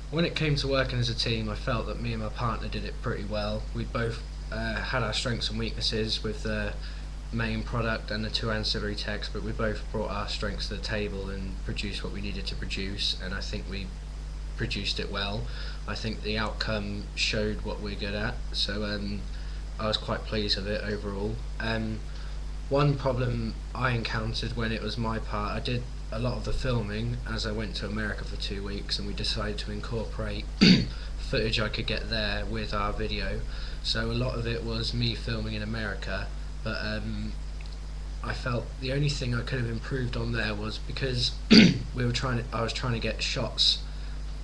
When it came to working as a team, I felt that me and my partner did it pretty well. We both had our strengths and weaknesses with the main product and the two ancillary techs, but we both brought our strengths to the table and produced what we needed to produce, and I think we produced it well. I think the outcome showed what we're good at, so I was quite pleased with it overall. One problem I encountered when it was my part, I did a lot of the filming as I went to America for 2 weeks, and we decided to incorporate footage I could get there with our video. So a lot of it was me filming in America, but I felt the only thing I could have improved on there was because I was trying to get shots,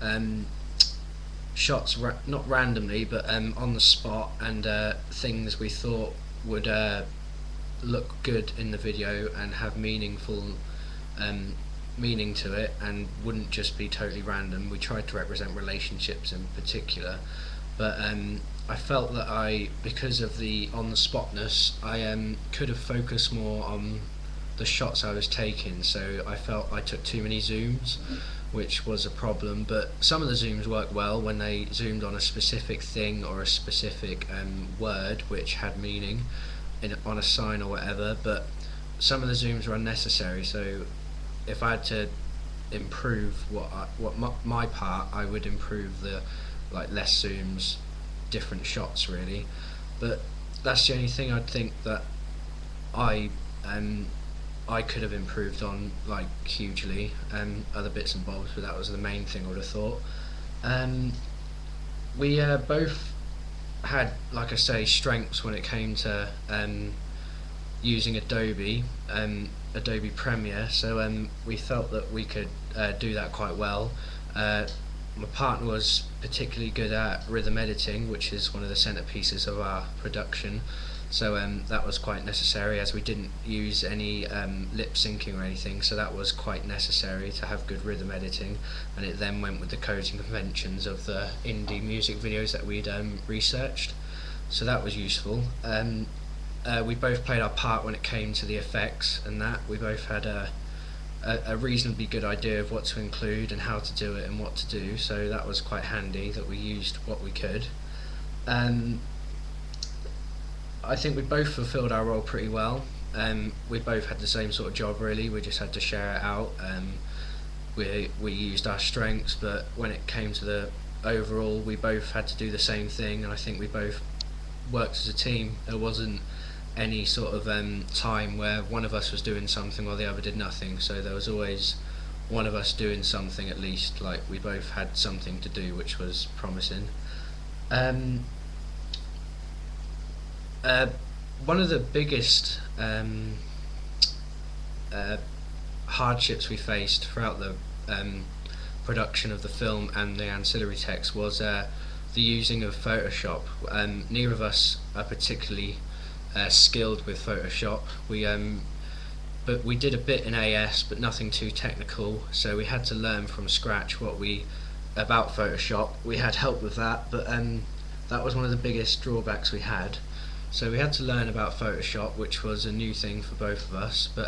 not randomly, but on the spot, and things we thought would look good in the video and have meaning to it and wouldn't just be totally random. We tried to represent relationships in particular, but I felt that because of the on-the-spotness, I could have focused more on the shots I was taking, so I felt I took too many zooms, which was a problem. But some of the zooms worked well when they zoomed on a specific thing or a specific word which had meaning on a sign or whatever, but some of the zooms were unnecessary. So if I had to improve my part, I would improve the less zooms, different shots really. But that's the only thing I'd think that I could have improved on hugely, other bits and bobs, but that was the main thing I would have thought. We both had, like I say, strengths when it came to using Adobe Premiere, so we felt that we could do that quite well. My partner was particularly good at rhythm editing, which is one of the centerpieces of our production, so that was quite necessary, as we didn't use any lip syncing or anything, so that was quite necessary to have good rhythm editing, and it then went with the codes and conventions of the indie music videos that we'd researched, so that was useful. We both played our part when it came to the effects, and that we both had a reasonably good idea of what to include and how to do it and what to do, so that was quite handy that we used what we could. I think we both fulfilled our role pretty well. We both had the same sort of job really, we just had to share it out. We used our strengths, but when it came to the overall, we both had to do the same thing, and I think we both worked as a team. There wasn't any sort of time where one of us was doing something while the other did nothing, so there was always one of us doing something at least. We both had something to do, which was promising. One of the biggest hardships we faced throughout the production of the film and the ancillary text was the using of Photoshop. Neither of us are particularly skilled with Photoshop. But we did a bit in AS, but nothing too technical, so we had to learn from scratch about Photoshop. We had help with that, but that was one of the biggest drawbacks we had. So we had to learn about Photoshop, which was a new thing for both of us, but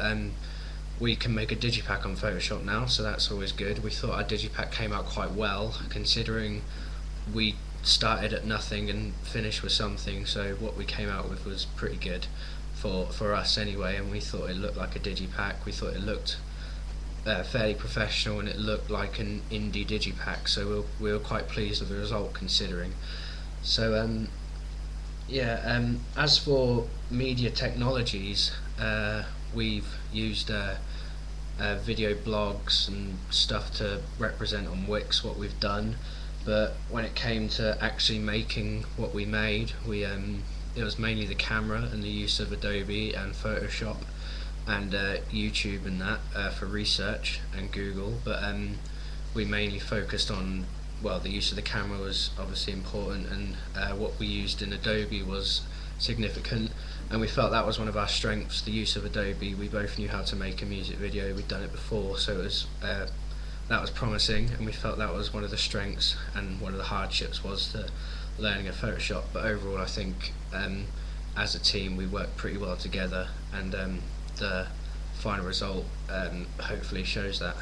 we can make a digipack on Photoshop now, so that's always good. We thought our digipack came out quite well, considering we started at nothing and finished with something, so what we came out with was pretty good for us anyway, and we thought it looked like a digipack. We thought it looked fairly professional, and it looked like an indie digipack, so we were quite pleased with the result considering. So as for media technologies, we've used video blogs and stuff to represent on Wix what we've done, but when it came to actually making what we made, it was mainly the camera and the use of Adobe and Photoshop and YouTube and that for research, and Google, but we mainly focused on, well, the use of the camera was obviously important, and what we used in Adobe was significant, and we felt that was one of our strengths, the use of Adobe. We both knew how to make a music video, we'd done it before, so it was that was promising, and we felt that was one of the strengths, and one of the hardships was the learning of Photoshop. But overall I think as a team we worked pretty well together, and the final result hopefully shows that.